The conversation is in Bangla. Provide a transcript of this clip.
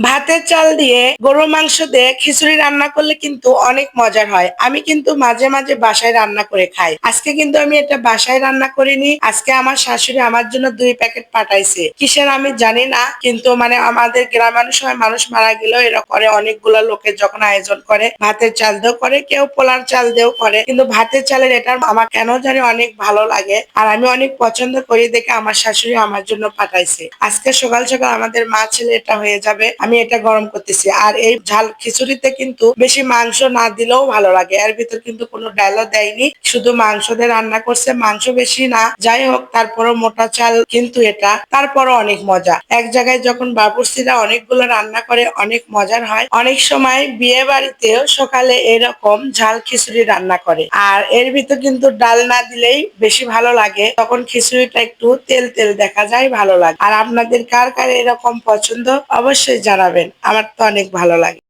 ভাতের চাল দিয়ে গরুর মাংস দিয়ে খিচুড়ি রান্না করলে কিন্তু অনেক মজার হয়। আমি কিন্তু মাঝে মাঝে বাসায় রান্না করে খাই। আজকে কিন্তু আমি এটা বাসায় রান্না করিনি। আজকে আমার শাশুড়ি আমার জন্য 2 প্যাকেট পাঠাইছে। কিসের আমি জানি না, কিন্তু মানে আমাদের গ্রামের সময় মানুষ মারা গেলেও এরা করে, অনেকগুলো লোকের যখন আয়োজন করে ভাতের চাল দিয়েও করে, কেউ পোলার চাল দিয়েও করে, কিন্তু ভাতের চালের এটা আমার কেন জানি অনেক ভালো লাগে আর আমি অনেক পছন্দ করি দেখে আমার শাশুড়ি আমার জন্য পাঠাইছে। আজকে সকাল সকাল আমাদের মা ছেলে এটা হয়ে যাবে, আমি এটা গরম করতেছি। আর এই ঝাল খিচুড়িতে কিন্তু বেশি মাংস না দিলেও ভালো লাগে। এর ভিতর কিন্তু কোনো ডালও দেয়নি, শুধু মাংস দিয়ে রান্না করছে। মাংস বেশি না, যাই হোক, তারপরও মোটা চাল কিন্তু এটা, তারপরও অনেক মজা। এক জায়গায় যখন বাবুর্চিরা অনেকগুলো রান্না করে অনেক মজার হয়। অনেক সময় বিয়ে বাড়িতেও সকালে এরকম ঝাল খিচুড়ি রান্না করে, আর এর ভিতর কিন্তু ডাল না দিলেই বেশি ভালো লাগে। তখন খিচুড়িটা একটু তেল তেল দেখা যায়, ভালো লাগে। আর আপনাদের কার কার এরকম পছন্দ অবশ্যই জানাবেন, আমার তো অনেক ভালো লাগে।